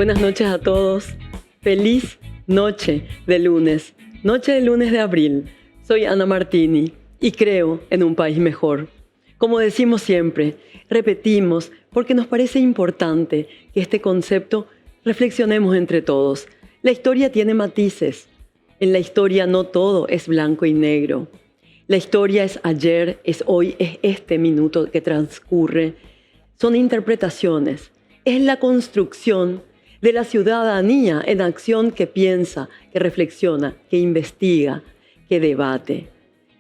Buenas noches a todos. Feliz noche de lunes de abril. Soy Ana Martini y creo en un país mejor. Como decimos siempre, repetimos porque nos parece importante que este concepto reflexionemos entre todos. La historia tiene matices. En la historia no todo es blanco y negro. La historia es ayer, es hoy, es este minuto que transcurre. Son interpretaciones. Es la construcción de la ciudadanía en acción que piensa, que reflexiona, que investiga, que debate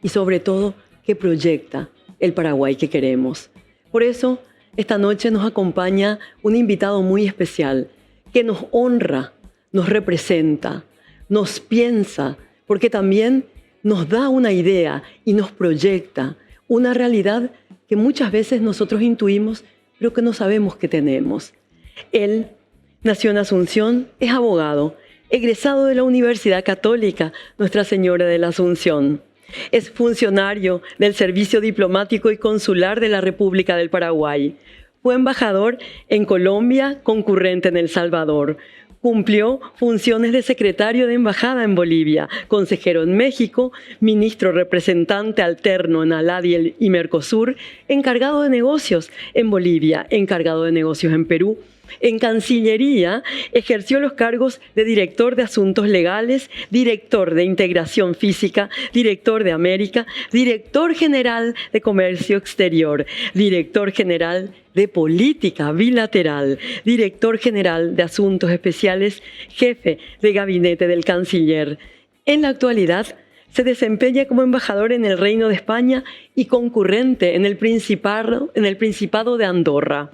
y sobre todo que proyecta el Paraguay que queremos. Por eso, esta noche nos acompaña un invitado muy especial que nos honra, nos representa, nos piensa, porque también nos da una idea y nos proyecta una realidad que muchas veces nosotros intuimos, pero que no sabemos que tenemos. Él nació en Asunción, es abogado, egresado de la Universidad Católica Nuestra Señora de la Asunción. Es funcionario del Servicio Diplomático y Consular de la República del Paraguay. Fue embajador en Colombia, concurrente en El Salvador. Cumplió funciones de secretario de embajada en Bolivia, consejero en México, ministro representante alterno en ALADI y Mercosur, encargado de negocios en Bolivia, encargado de negocios en Perú. En Cancillería ejerció los cargos de director de Asuntos Legales, director de Integración Física, director de América, director general de Comercio Exterior, director general de Política Bilateral, director general de Asuntos Especiales, jefe de gabinete del canciller. En la actualidad, se desempeña como embajador en el Reino de España y concurrente en el Principado de Andorra.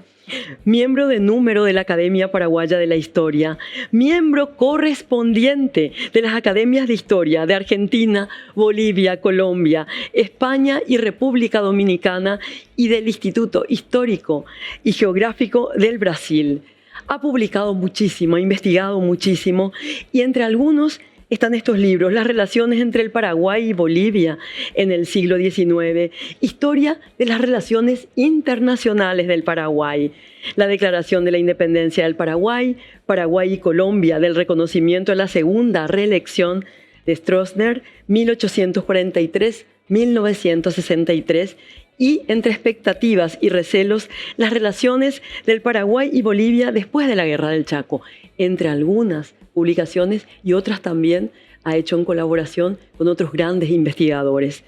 Miembro de número de la Academia Paraguaya de la Historia, miembro correspondiente de las Academias de Historia de Argentina, Bolivia, Colombia, España y República Dominicana y del Instituto Histórico y Geográfico del Brasil. Ha publicado muchísimo, ha investigado muchísimo y entre algunos están estos libros: Las relaciones entre el Paraguay y Bolivia en el siglo XIX, Historia de las relaciones internacionales del Paraguay, la Declaración de la Independencia del Paraguay, Paraguay y Colombia del reconocimiento de la segunda reelección de Stroessner, 1843-1963, y entre expectativas y recelos, las relaciones del Paraguay y Bolivia después de la Guerra del Chaco, entre algunas publicaciones y otras también ha hecho en colaboración con otros grandes investigadores.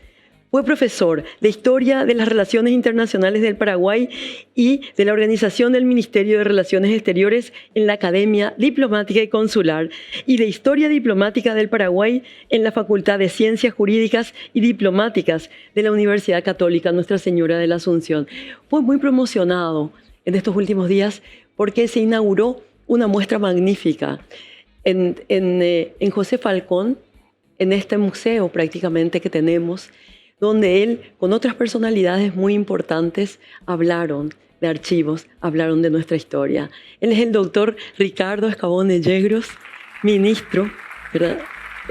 Fue profesor de Historia de las Relaciones Internacionales del Paraguay y de la Organización del Ministerio de Relaciones Exteriores en la Academia Diplomática y Consular y de Historia Diplomática del Paraguay en la Facultad de Ciencias Jurídicas y Diplomáticas de la Universidad Católica Nuestra Señora de la Asunción. Fue muy promocionado en estos últimos días porque se inauguró una muestra magnífica en José Falcón, en este museo prácticamente que tenemos, donde él, con otras personalidades muy importantes, hablaron de archivos, hablaron de nuestra historia. Él es el doctor Ricardo Escabón de Yegros, ministro, ¿verdad?,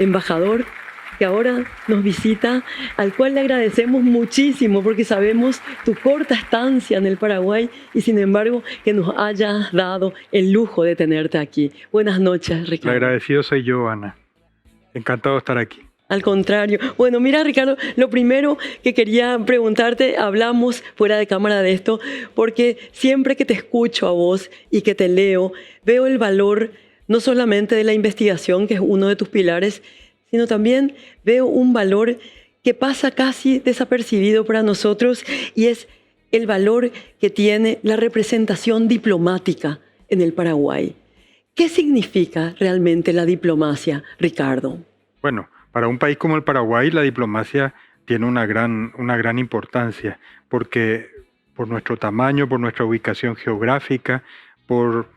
embajador, que ahora nos visita, al cual le agradecemos muchísimo porque sabemos tu corta estancia en el Paraguay y sin embargo que nos hayas dado el lujo de tenerte aquí. Buenas noches, Ricardo. El agradecido soy yo, Ana. Encantado de estar aquí. Al contrario. Bueno, mira, Ricardo, lo primero que quería preguntarte, hablamos fuera de cámara de esto, porque siempre que te escucho a vos y que te leo, veo el valor no solamente de la investigación, que es uno de tus pilares, sino también veo un valor que pasa casi desapercibido para nosotros y es el valor que tiene la representación diplomática en el Paraguay. ¿Qué significa realmente la diplomacia, Ricardo? Bueno, para un país como el Paraguay, la diplomacia tiene una gran importancia, porque por nuestro tamaño, por nuestra ubicación geográfica, por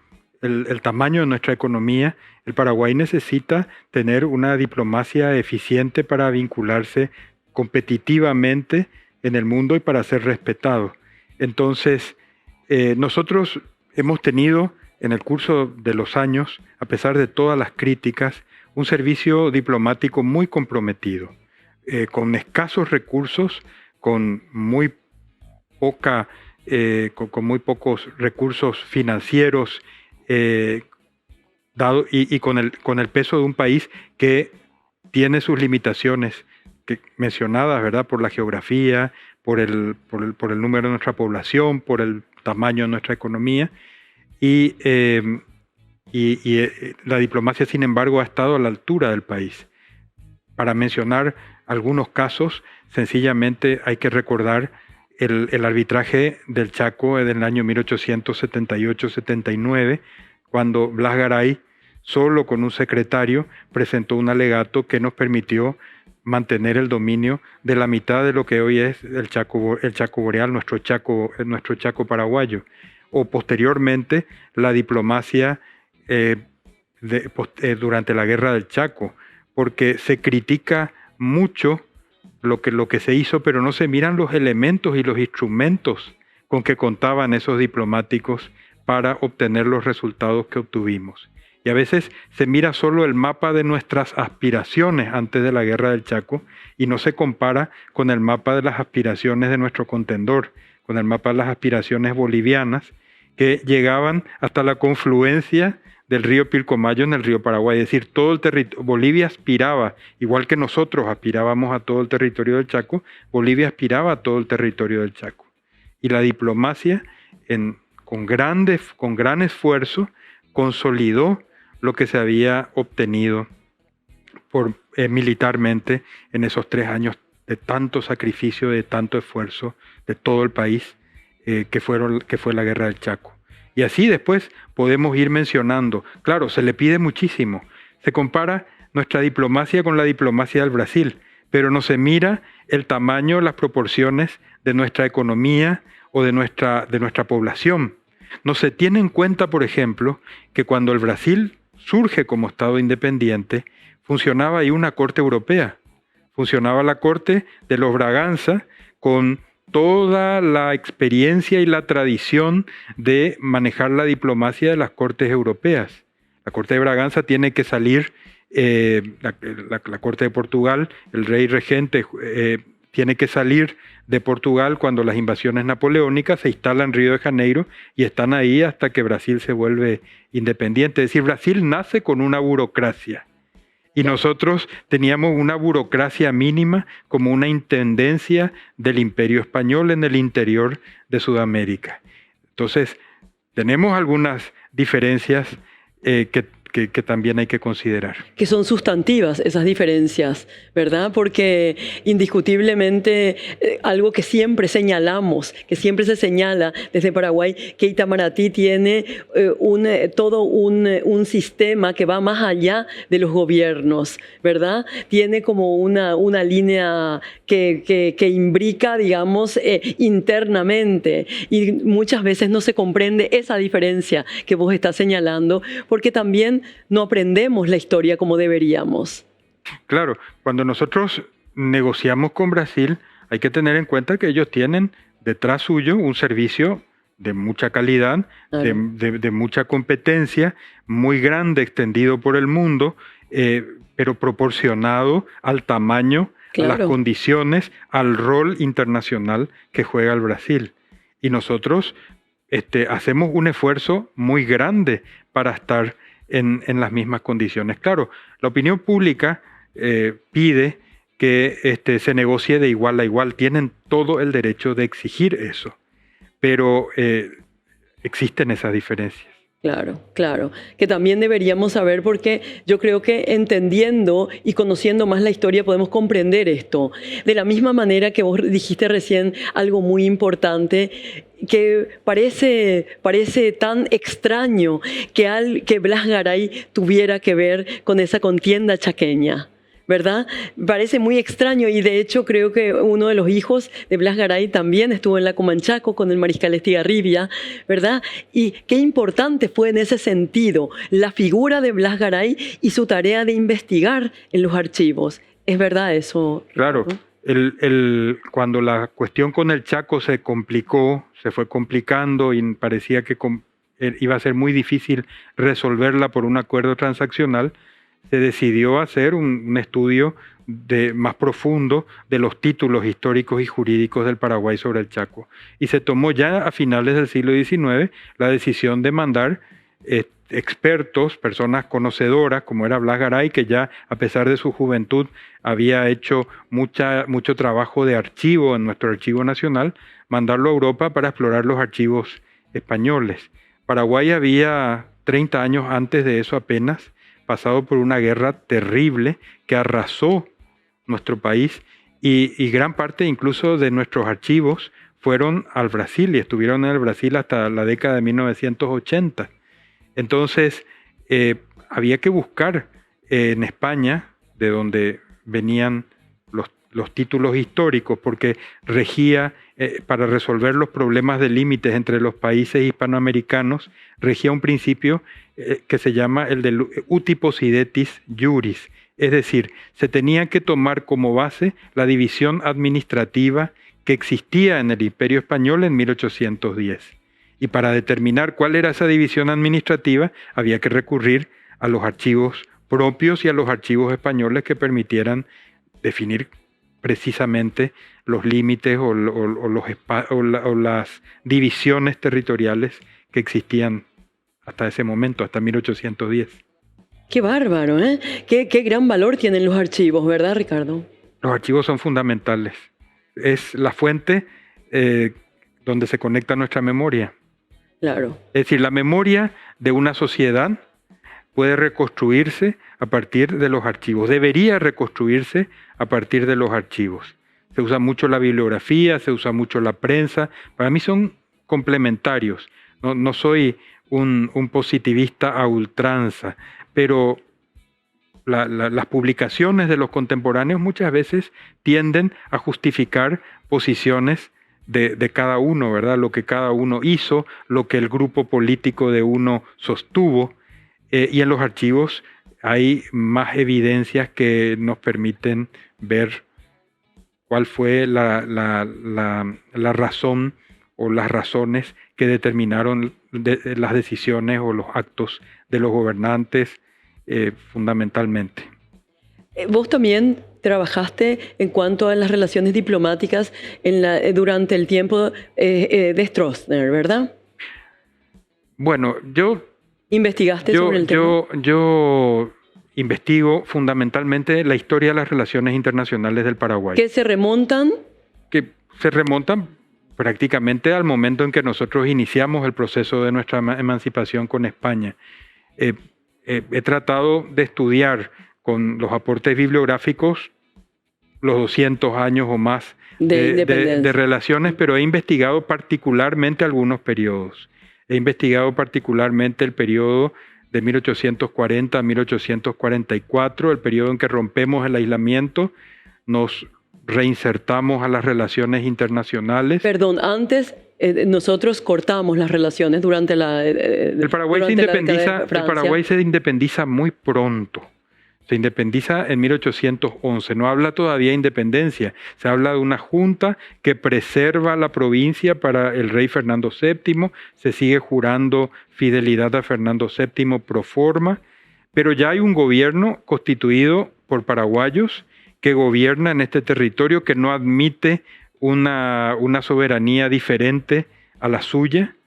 el tamaño de nuestra economía, el Paraguay necesita tener una diplomacia eficiente para vincularse competitivamente en el mundo y para ser respetado. Entonces, nosotros hemos tenido en el curso de los años, a pesar de todas las críticas, un servicio diplomático muy comprometido, con escasos recursos, con muy pocos recursos financieros, dado y con el peso de un país que tiene sus limitaciones mencionadas, ¿verdad? Por la geografía, por el número de nuestra población, por el tamaño de nuestra economía. Y la diplomacia, sin embargo, ha estado a la altura del país. Para mencionar algunos casos, sencillamente hay que recordar el arbitraje del Chaco del año 1878-79, cuando Blas Garay, solo con un secretario, presentó un alegato que nos permitió mantener el dominio de la mitad de lo que hoy es el Chaco Boreal, nuestro Chaco paraguayo. O posteriormente la diplomacia durante la Guerra del Chaco, porque se critica mucho lo que se hizo, pero no se miran los elementos y los instrumentos con que contaban esos diplomáticos para obtener los resultados que obtuvimos. Y a veces se mira solo el mapa de nuestras aspiraciones antes de la Guerra del Chaco y no se compara con el mapa de las aspiraciones de nuestro contendor, con el mapa de las aspiraciones bolivianas, que llegaban hasta la confluencia del río Pilcomayo en el río Paraguay. Es decir, todo el territorio, Bolivia aspiraba, igual que nosotros aspirábamos a todo el territorio del Chaco, Bolivia aspiraba a todo el territorio del Chaco. Y la diplomacia, con gran esfuerzo, consolidó lo que se había obtenido militarmente en esos 3 años de tanto sacrificio, de tanto esfuerzo de todo el país, que fue la Guerra del Chaco. Y así después podemos ir mencionando. Claro, se le pide muchísimo. Se compara nuestra diplomacia con la diplomacia del Brasil, pero no se mira el tamaño, las proporciones de nuestra economía o de nuestra población. No se tiene en cuenta, por ejemplo, que cuando el Brasil surge como Estado independiente, funcionaba ahí una corte europea. Funcionaba la corte de los Braganza con toda la experiencia y la tradición de manejar la diplomacia de las cortes europeas. La corte de Braganza tiene que salir, la corte de Portugal, el rey regente tiene que salir de Portugal cuando las invasiones napoleónicas se instalan en Río de Janeiro y están ahí hasta que Brasil se vuelve independiente. Es decir, Brasil nace con una burocracia. Y nosotros teníamos una burocracia mínima como una intendencia del Imperio Español en el interior de Sudamérica. Entonces, tenemos algunas diferencias que también hay que considerar. Que son sustantivas esas diferencias, ¿verdad? Porque indiscutiblemente algo que siempre señalamos, que siempre se señala desde Paraguay, que Itamaraty tiene todo un sistema que va más allá de los gobiernos, ¿verdad? Tiene como una línea que imbrica, digamos, internamente, y muchas veces no se comprende esa diferencia que vos estás señalando, porque también no aprendemos la historia como deberíamos. Claro, cuando nosotros negociamos con Brasil, hay que tener en cuenta que ellos tienen detrás suyo un servicio de mucha calidad, claro, de mucha competencia, muy grande, extendido por el mundo, pero proporcionado al tamaño, claro, a las condiciones, al rol internacional que juega el Brasil. Y nosotros hacemos un esfuerzo muy grande para estar en las mismas condiciones. Claro, la opinión pública pide que se negocie de igual a igual. Tienen todo el derecho de exigir eso, pero existen esas diferencias. Claro, claro, que también deberíamos saber, porque yo creo que entendiendo y conociendo más la historia podemos comprender esto. De la misma manera que vos dijiste recién algo muy importante, que parece tan extraño que Blas Garay tuviera que ver con esa contienda chaqueña, ¿verdad? Parece muy extraño, y de hecho creo que uno de los hijos de Blas Garay también estuvo en la Comanchaco con el mariscal Estigarribia, ¿verdad? Y qué importante fue en ese sentido la figura de Blas Garay y su tarea de investigar en los archivos. ¿Es verdad eso? Claro. ¿No? Cuando la cuestión con el Chaco se complicó, se fue complicando y parecía que iba a ser muy difícil resolverla por un acuerdo transaccional, se decidió hacer un estudio más profundo de los títulos históricos y jurídicos del Paraguay sobre el Chaco. Y se tomó ya a finales del siglo XIX la decisión de mandar expertos, personas conocedoras, como era Blas Garay, que ya a pesar de su juventud había hecho mucho trabajo de archivo en nuestro archivo nacional, mandarlo a Europa para explorar los archivos españoles. Paraguay había 30 años antes de eso apenas pasado por una guerra terrible que arrasó nuestro país y gran parte incluso de nuestros archivos fueron al Brasil y estuvieron en el Brasil hasta la década de 1980. Entonces, había que buscar en España, de donde venían los títulos históricos, porque regía, para resolver los problemas de límites entre los países hispanoamericanos, regía un principio que se llama el del uti possidetis iuris, es decir, se tenía que tomar como base la división administrativa que existía en el Imperio Español en 1810. Y para determinar cuál era esa división administrativa, había que recurrir a los archivos propios y a los archivos españoles que permitieran definir precisamente los límites o las divisiones territoriales que existían hasta ese momento, hasta 1810. Qué bárbaro, ¿eh? Qué gran valor tienen los archivos, ¿verdad, Ricardo? Los archivos son fundamentales. Es la fuente donde se conecta nuestra memoria. Claro. Es decir, la memoria de una sociedad puede reconstruirse a partir de los archivos. Debería reconstruirse a partir de los archivos. Se usa mucho la bibliografía, se usa mucho la prensa. Para mí son complementarios. No soy un positivista a ultranza, pero las publicaciones de los contemporáneos muchas veces tienden a justificar posiciones de cada uno, ¿verdad? Lo que cada uno hizo, lo que el grupo político de uno sostuvo, y en los archivos hay más evidencias que nos permiten ver cuál fue la razón o las razones que determinaron las decisiones o los actos de los gobernantes fundamentalmente. Vos también trabajaste en cuanto a las relaciones diplomáticas durante el tiempo de Stroessner, ¿verdad? Bueno, ¿Investigaste sobre el tema? Yo investigo fundamentalmente la historia de las relaciones internacionales del Paraguay. ¿Que se remontan? Que se remontan prácticamente al momento en que nosotros iniciamos el proceso de nuestra emancipación con España. He tratado de estudiar con los aportes bibliográficos los 200 años o más de relaciones, pero he investigado particularmente algunos periodos. He investigado particularmente el periodo de 1840 a 1844, el periodo en que rompemos el aislamiento, nos reinsertamos a las relaciones internacionales. Perdón, antes nosotros cortamos las relaciones durante la El Paraguay se independiza muy pronto. Se independiza en 1811. No habla todavía de independencia. Se habla de una junta que preserva la provincia para el rey Fernando VII. Se sigue jurando fidelidad a Fernando VII pro forma. Pero ya hay un gobierno constituido por paraguayos que gobierna en este territorio, que no admite una soberanía diferente a la suya.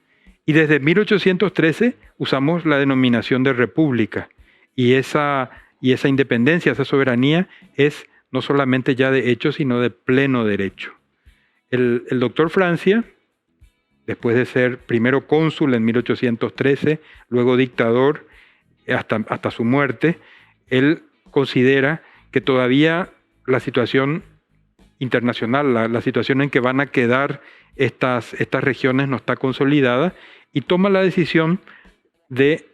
Y desde 1813 usamos la denominación de república. Y esa independencia, esa soberanía es no solamente ya de hecho, sino de pleno derecho. El doctor Francia, después de ser primero cónsul en 1813, luego dictador hasta su muerte, él considera que todavía la situación internacional, la situación en que van a quedar estas regiones no está consolidada, y toma la decisión de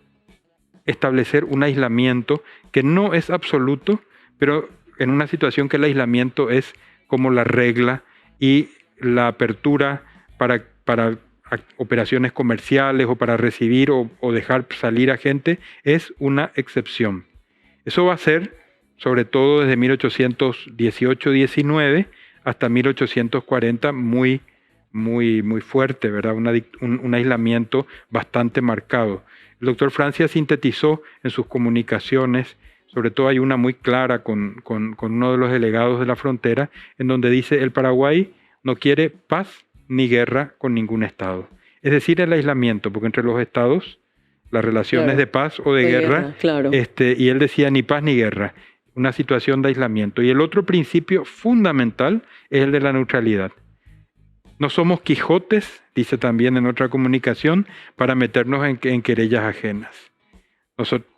establecer un aislamiento que no es absoluto, pero en una situación que el aislamiento es como la regla y la apertura para operaciones comerciales o para recibir o dejar salir a gente es una excepción. Eso va a ser sobre todo desde 1818-19 hasta 1840 muy fuerte, ¿verdad? Un aislamiento bastante marcado. El doctor Francia sintetizó en sus comunicaciones, sobre todo hay una muy clara con uno de los delegados de la frontera, en donde dice: el Paraguay no quiere paz ni guerra con ningún Estado. Es decir, el aislamiento, porque entre los Estados las relaciones Claro. de paz o de guerra, claro. y él decía ni paz ni guerra, una situación de aislamiento. Y el otro principio fundamental es el de la neutralidad. No somos Quijotes, dice también en otra comunicación, para meternos en querellas ajenas.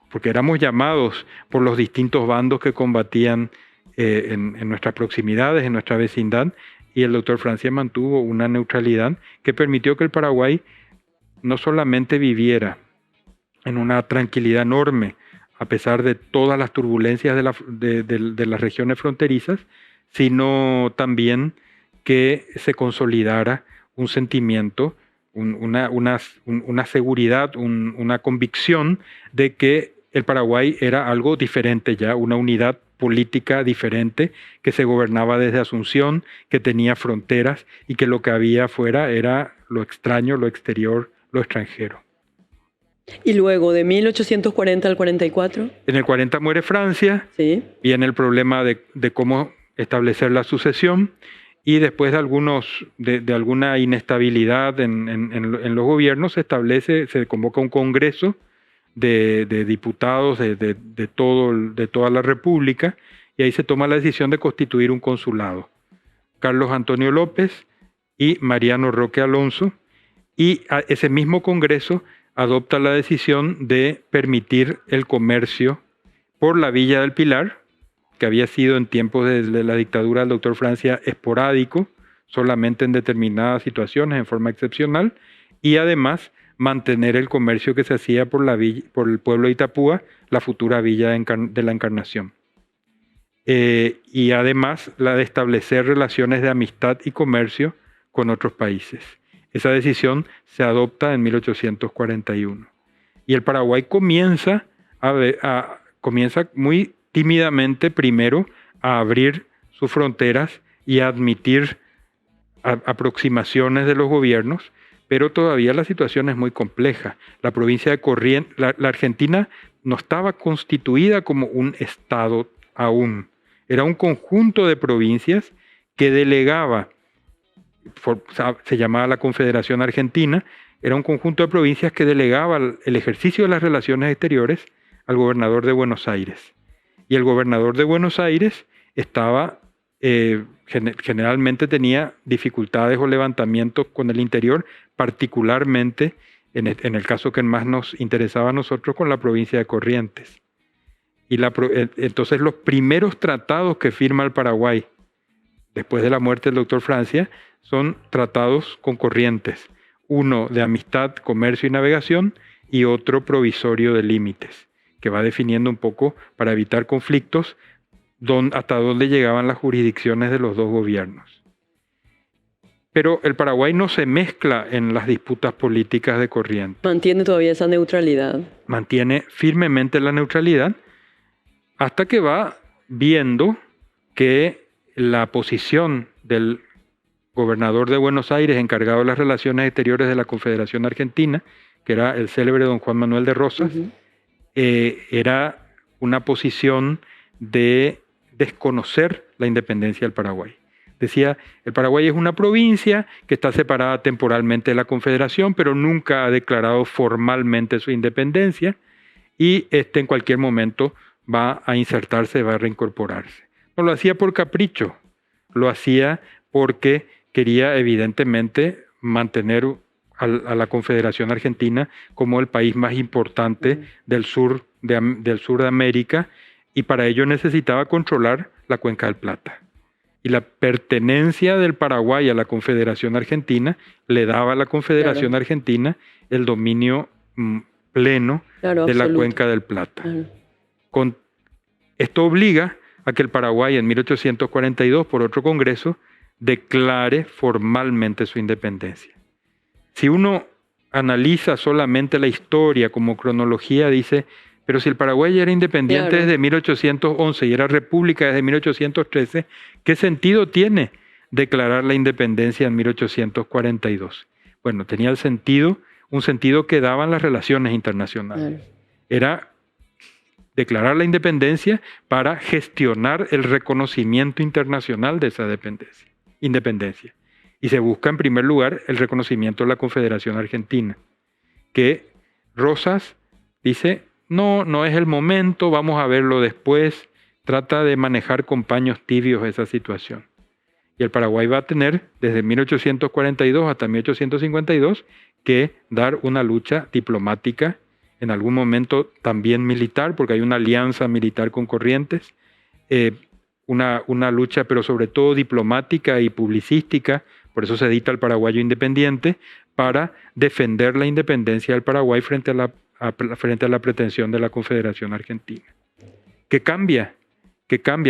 Porque éramos llamados por los distintos bandos que combatían en nuestras proximidades, en nuestra vecindad, y el doctor Francia mantuvo una neutralidad que permitió que el Paraguay no solamente viviera en una tranquilidad enorme, a pesar de todas las turbulencias de las regiones fronterizas, sino también que se consolidara un sentimiento, una seguridad, una convicción de que el Paraguay era algo diferente ya, una unidad política diferente, que se gobernaba desde Asunción, que tenía fronteras y que lo que había afuera era lo extraño, lo exterior, lo extranjero. Y luego, de 1840 al 44. En el 40 muere Francia, Sí. viene el problema de cómo establecer la sucesión, y después de alguna inestabilidad en los gobiernos, se convoca un congreso de diputados de toda la República, y ahí se toma la decisión de constituir un consulado. Carlos Antonio López y Mariano Roque Alonso, y ese mismo congreso adopta la decisión de permitir el comercio por la Villa del Pilar, que había sido en tiempos de la dictadura del doctor Francia esporádico, solamente en determinadas situaciones, en forma excepcional, y además mantener el comercio que se hacía por el pueblo de Itapúa, la futura Villa de la Encarnación. Y además la de establecer relaciones de amistad y comercio con otros países. Esa decisión se adopta en 1841. Y el Paraguay comienza muy tímidamente primero a abrir sus fronteras y a admitir aproximaciones de los gobiernos, pero todavía la situación es muy compleja. La provincia de Corrientes, la Argentina no estaba constituida como un estado aún. Era un conjunto de provincias que delegaba, se llamaba la Confederación Argentina, era un conjunto de provincias que delegaba el ejercicio de las relaciones exteriores al gobernador de Buenos Aires. Y el gobernador de Buenos Aires estaba, generalmente tenía dificultades o levantamientos con el interior, particularmente en el caso que más nos interesaba a nosotros, con la provincia de Corrientes. Y entonces los primeros tratados que firma el Paraguay, después de la muerte del doctor Francia, son tratados con Corrientes. Uno de amistad, comercio y navegación, y otro provisorio de límites, que va definiendo un poco, para evitar conflictos, hasta dónde llegaban las jurisdicciones de los dos gobiernos. Pero el Paraguay no se mezcla en las disputas políticas de Corrientes. Mantiene todavía esa neutralidad. Mantiene firmemente la neutralidad, hasta que va viendo que la posición del gobernador de Buenos Aires, encargado de las relaciones exteriores de la Confederación Argentina, que era el célebre don Juan Manuel de Rosas, era una posición de desconocer la independencia del Paraguay. Decía, el Paraguay es una provincia que está separada temporalmente de la Confederación, pero nunca ha declarado formalmente su independencia, y en cualquier momento va a insertarse, va a reincorporarse. No lo hacía por capricho, lo hacía porque quería evidentemente mantener a la Confederación Argentina como el país más importante del sur de América, y para ello necesitaba controlar la Cuenca del Plata. Y la pertenencia del Paraguay a la Confederación Argentina le daba a la Confederación Argentina el dominio pleno de absoluto. la Cuenca del Plata. Esto obliga a que el Paraguay en 1842, por otro congreso, declare formalmente su independencia. Si uno analiza solamente la historia como cronología, dice, pero si el Paraguay era independiente desde 1811 y era república desde 1813, ¿qué sentido tiene declarar la independencia en 1842? Bueno, tenía un sentido que daban las relaciones internacionales. Era declarar la independencia para gestionar el reconocimiento internacional de esa independencia. Y se busca en primer lugar el reconocimiento de la Confederación Argentina, que Rosas dice, no es el momento, vamos a verlo después. Trata de manejar con paños tibios esa situación. Y el Paraguay va a tener, desde 1842 hasta 1852, que dar una lucha diplomática, en algún momento también militar, porque hay una alianza militar con Corrientes, una lucha, pero sobre todo diplomática y publicística, por eso se edita el Paraguayo Independiente, para defender la independencia del Paraguay frente a la pretensión de la Confederación Argentina. ¿Qué cambia?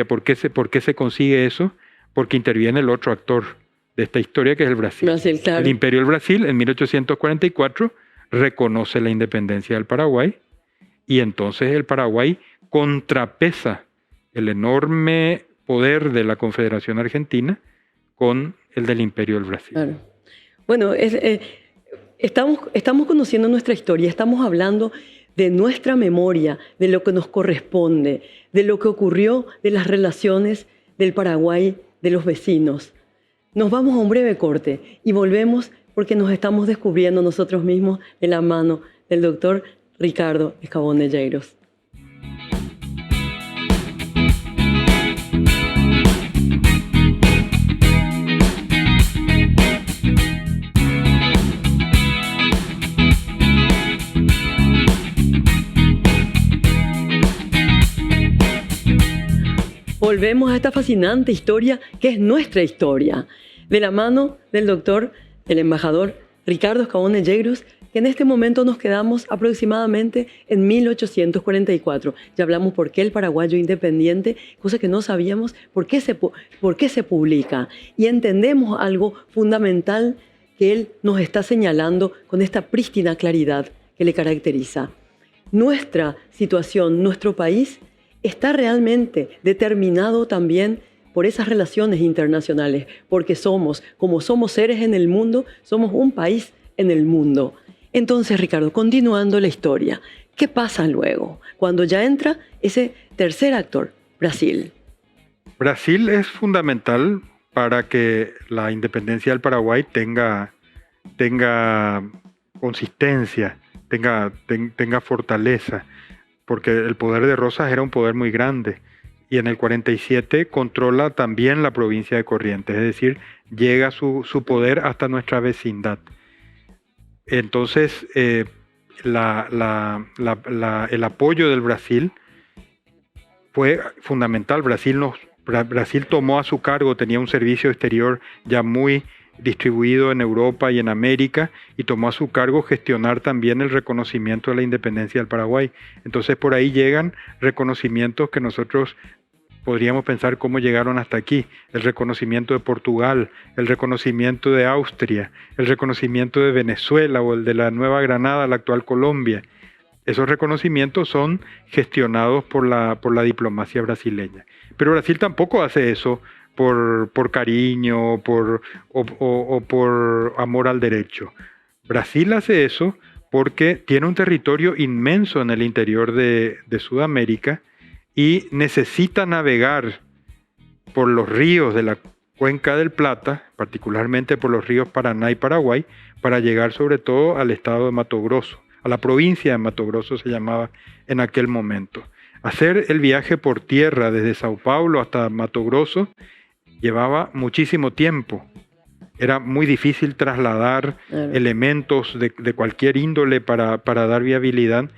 ¿Por qué se consigue eso? Porque interviene el otro actor de esta historia, que es el Brasil. Claro. El Imperio del Brasil, en 1844, reconoce la independencia del Paraguay, y entonces el Paraguay contrapesa el enorme poder de la Confederación Argentina con el del Imperio del Brasil. Claro. Bueno, estamos conociendo nuestra historia, estamos hablando de nuestra memoria, de lo que nos corresponde, de lo que ocurrió, de las relaciones del Paraguay, de los vecinos. Nos vamos a un breve corte y volvemos porque nos estamos descubriendo nosotros mismos de la mano del doctor Ricardo Escabón Nelleiros. Volvemos a esta fascinante historia que es nuestra historia, de la mano del doctor, el embajador Ricardo Escabón Nelleiros, que en este momento nos quedamos aproximadamente en 1844. Ya hablamos por qué el paraguayo independiente, cosa que no sabíamos, por qué se publica. Y entendemos algo fundamental que él nos está señalando con esta prístina claridad que le caracteriza. Nuestra situación, nuestro país, está realmente determinado también por esas relaciones internacionales, porque como somos seres en el mundo, somos un país en el mundo. Entonces, Ricardo, continuando la historia, ¿qué pasa luego cuando ya entra ese tercer actor, Brasil? Brasil es fundamental para que la independencia del Paraguay tenga consistencia, tenga fortaleza, porque el poder de Rosas era un poder muy grande, y en el 47 controla también la provincia de Corrientes, es decir, llega su poder hasta nuestra vecindad. Entonces, el apoyo del Brasil fue fundamental. Brasil tomó a su cargo, tenía un servicio exterior ya muy distribuido en Europa y en América, y tomó a su cargo gestionar también el reconocimiento de la independencia del Paraguay. Entonces por ahí llegan reconocimientos que nosotros podríamos pensar cómo llegaron hasta aquí. El reconocimiento de Portugal, el reconocimiento de Austria, el reconocimiento de Venezuela o el de la Nueva Granada, la actual Colombia. Esos reconocimientos son gestionados por la diplomacia brasileña. Pero Brasil tampoco hace eso por cariño o por amor al derecho. Brasil hace eso porque tiene un territorio inmenso en el interior de Sudamérica y necesita navegar por los ríos de la Cuenca del Plata, particularmente por los ríos Paraná y Paraguay, para llegar sobre todo al estado de Mato Grosso, a la provincia de Mato Grosso se llamaba en aquel momento. Hacer el viaje por tierra desde Sao Paulo hasta Mato Grosso llevaba muchísimo tiempo. Era muy difícil trasladar elementos de cualquier índole para dar viabilidad,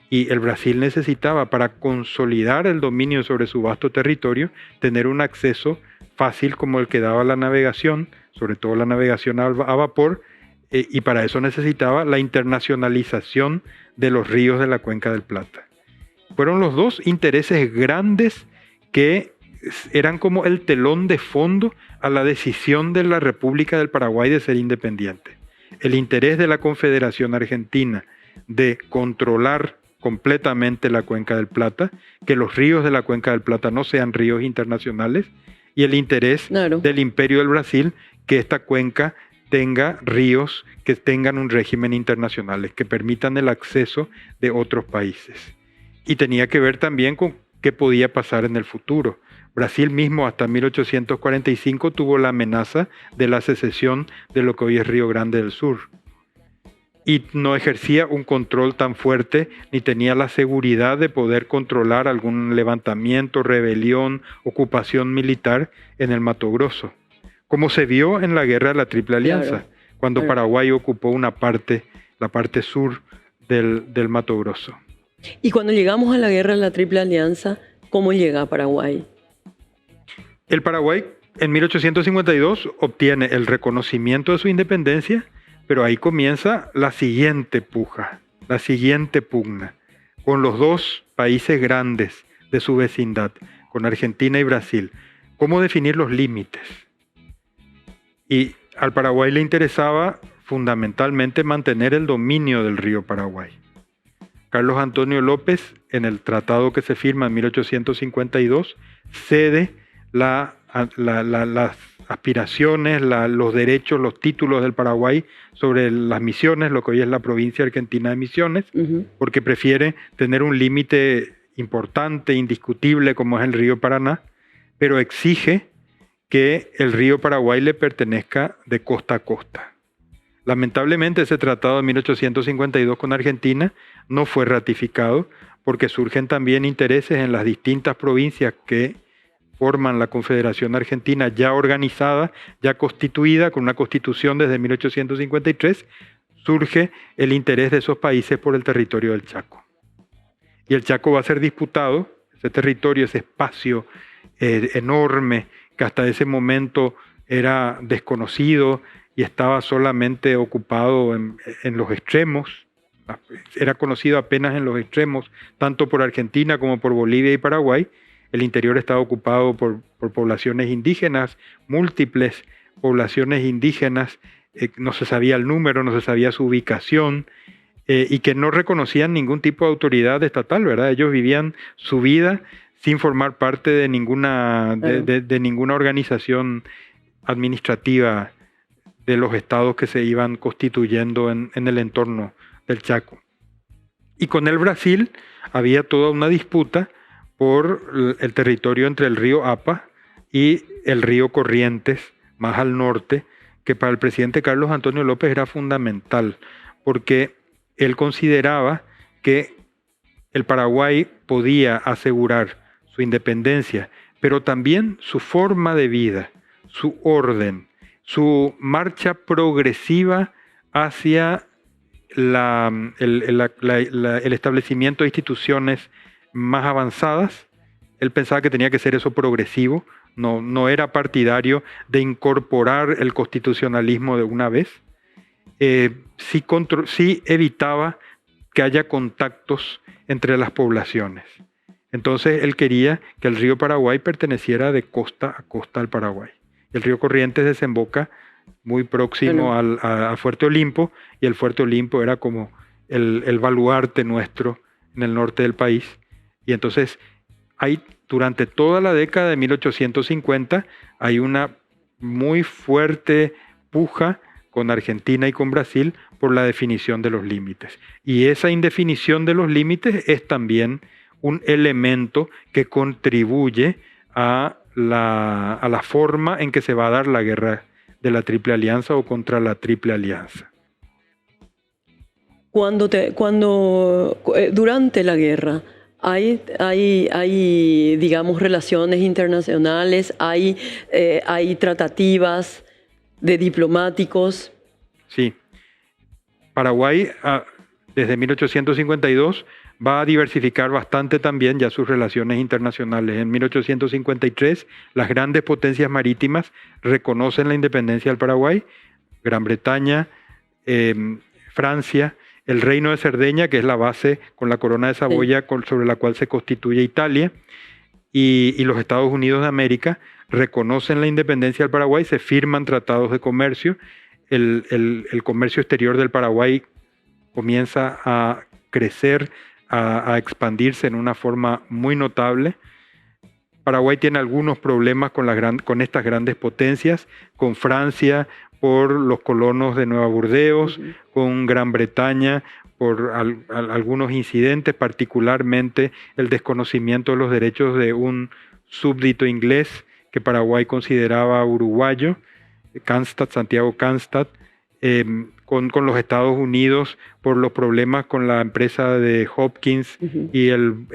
y el Brasil necesitaba, para consolidar el dominio sobre su vasto territorio, tener un acceso fácil como el que daba la navegación, sobre todo la navegación a vapor, y para eso necesitaba la internacionalización de los ríos de la Cuenca del Plata. Fueron los dos intereses grandes que eran como el telón de fondo a la decisión de la República del Paraguay de ser independiente. El interés de la Confederación Argentina de controlar completamente la Cuenca del Plata, que los ríos de la Cuenca del Plata no sean ríos internacionales, y el interés del Imperio del Brasil que esta cuenca tenga ríos que tengan un régimen internacional, que permitan el acceso de otros países. Y tenía que ver también con qué podía pasar en el futuro. Brasil mismo hasta 1845 tuvo la amenaza de la secesión de lo que hoy es Río Grande del Sur. y no ejercía un control tan fuerte ni tenía la seguridad de poder controlar algún levantamiento, rebelión, ocupación militar en el Mato Grosso, como se vio en la Guerra de la Triple Alianza, Claro, cuando claro. Paraguay ocupó una parte, la parte sur del Mato Grosso. Y cuando llegamos a la guerra de la Triple Alianza, ¿cómo llega a Paraguay? El Paraguay en 1852 obtiene el reconocimiento de su independencia, pero ahí comienza la siguiente puja, la siguiente pugna, con los dos países grandes de su vecindad, con Argentina y Brasil. ¿Cómo definir los límites? Y al Paraguay le interesaba fundamentalmente mantener el dominio del río Paraguay. Carlos Antonio López, en el tratado que se firma en 1852, cede las aspiraciones, los derechos, los títulos del Paraguay sobre las Misiones, lo que hoy es la provincia argentina de Misiones, porque prefiere tener un límite importante, indiscutible, como es el río Paraná, pero exige que el río Paraguay le pertenezca de costa a costa. Lamentablemente ese tratado de 1852 con Argentina no fue ratificado porque surgen también intereses en las distintas provincias que forman la Confederación Argentina ya organizada, ya constituida, con una constitución desde 1853, surge el interés de esos países por el territorio del Chaco. Y el Chaco va a ser disputado, ese territorio, ese espacio enorme que hasta ese momento era desconocido y estaba solamente ocupado en los extremos, era conocido apenas en los extremos, tanto por Argentina como por Bolivia y Paraguay. El interior estaba ocupado por poblaciones indígenas, múltiples poblaciones indígenas, no se sabía el número, no se sabía su ubicación, y que no reconocían ningún tipo de autoridad estatal, ¿verdad? Ellos vivían su vida sin formar parte de ninguna, de ninguna organización administrativa de los estados que se iban constituyendo en el entorno del Chaco. Y con el Brasil había toda una disputa por el territorio entre el río Apa y el río Corrientes, más al norte, que para el presidente Carlos Antonio López era fundamental, porque él consideraba que el Paraguay podía asegurar su independencia, pero también su forma de vida, su orden, su marcha progresiva hacia el establecimiento de instituciones más avanzadas. Él pensaba que tenía que ser eso progresivo, no era partidario de incorporar el constitucionalismo de una vez. Sí evitaba que haya contactos entre las poblaciones. Entonces él quería que el río Paraguay perteneciera de costa a costa al Paraguay. El río Corrientes desemboca muy próximo a Fuerte Olimpo, y el Fuerte Olimpo era como el baluarte nuestro en el norte del país. Y entonces durante toda la década de 1850 hay una muy fuerte puja con Argentina y con Brasil por la definición de los límites. Y esa indefinición de los límites es también un elemento que contribuye a la forma en que se va a dar la guerra de la Triple Alianza o contra la Triple Alianza. Durante la guerra, hay digamos, relaciones internacionales, hay tratativas de diplomáticos. Sí. Paraguay, desde 1852, va a diversificar bastante también ya sus relaciones internacionales. En 1853, las grandes potencias marítimas reconocen la independencia del Paraguay: Gran Bretaña, Francia, el Reino de Cerdeña, que es la base con la corona de Saboya, sí, sobre la cual se constituye Italia, y los Estados Unidos de América reconocen la independencia del Paraguay, se firman tratados de comercio, el comercio exterior del Paraguay comienza a crecer, a expandirse en una forma muy notable. Paraguay tiene algunos problemas con estas grandes potencias, con Francia por los colonos de Nueva Burdeos, con Gran Bretaña por algunos incidentes, particularmente el desconocimiento de los derechos de un súbdito inglés que Paraguay consideraba uruguayo, Santiago Cánstad, con los Estados Unidos por los problemas con la empresa de Hopkins y el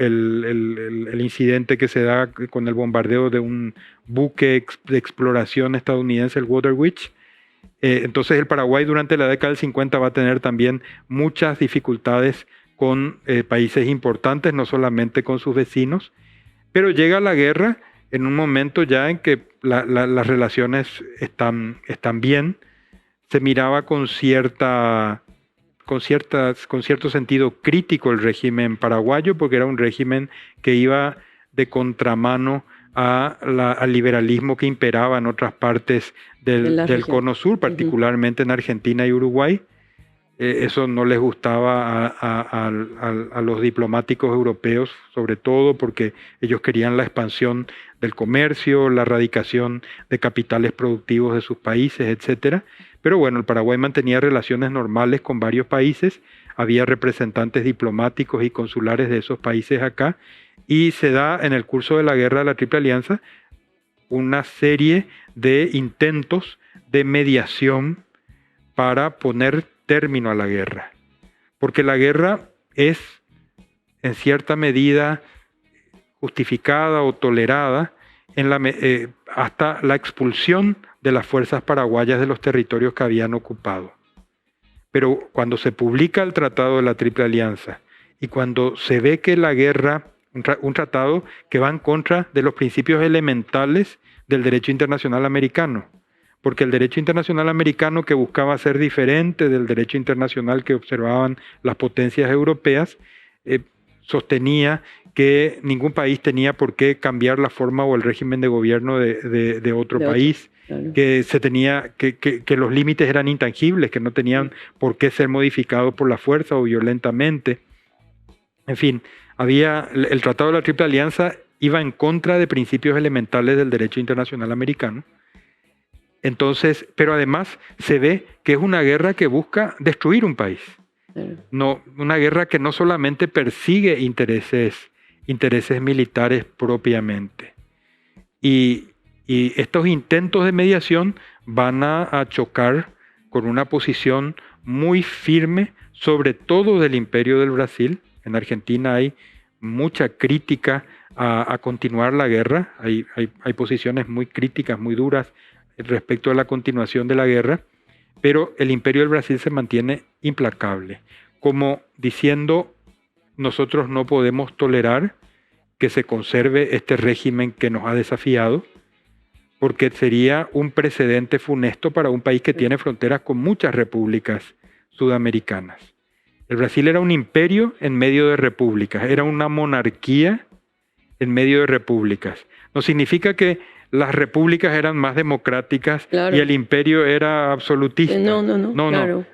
incidente que se da con el bombardeo de un buque de exploración estadounidense, el Water Witch. Entonces el Paraguay durante la década del 50 va a tener también muchas dificultades con países importantes, no solamente con sus vecinos, pero llega la guerra en un momento ya en que las relaciones están bien. Se miraba con cierto sentido crítico el régimen paraguayo, porque era un régimen que iba de contramano al liberalismo que imperaba en otras partes del Cono Sur, particularmente en Argentina y Uruguay. Eso no les gustaba a los diplomáticos europeos, sobre todo porque ellos querían la expansión del comercio, la erradicación de capitales productivos de sus países, etc. Pero bueno, el Paraguay mantenía relaciones normales con varios países, había representantes diplomáticos y consulares de esos países acá, y se da en el curso de la Guerra de la Triple Alianza una serie de intentos de mediación para poner término a la guerra, porque la guerra es en cierta medida justificada o tolerada hasta la expulsión de las fuerzas paraguayas de los territorios que habían ocupado. Pero cuando se publica el Tratado de la Triple Alianza y cuando se ve que la guerra, un tratado que va en contra de los principios elementales del derecho internacional americano, porque el derecho internacional americano, que buscaba ser diferente del derecho internacional que observaban las potencias europeas, sostenía que ningún país tenía por qué cambiar la forma o el régimen de gobierno de otro país, claro. que los límites eran intangibles, que no tenían por qué ser modificados por la fuerza o violentamente. En fin, el Tratado de la Triple Alianza iba en contra de principios elementales del derecho internacional americano. Entonces, pero además se ve que es una guerra que busca destruir un país. No, una guerra que no solamente persigue intereses militares propiamente. Y estos intentos de mediación van a chocar con una posición muy firme, sobre todo del Imperio del Brasil. En Argentina hay mucha crítica a continuar la guerra, hay posiciones muy críticas, muy duras respecto a la continuación de la guerra, pero el Imperio del Brasil se mantiene implacable, como diciendo: nosotros no podemos tolerar que se conserve este régimen que nos ha desafiado, porque sería un precedente funesto para un país que tiene fronteras con muchas repúblicas sudamericanas. El Brasil era un imperio en medio de repúblicas, era una monarquía en medio de repúblicas. No significa que las repúblicas eran más democráticas, claro, y el imperio era absolutista. No, claro.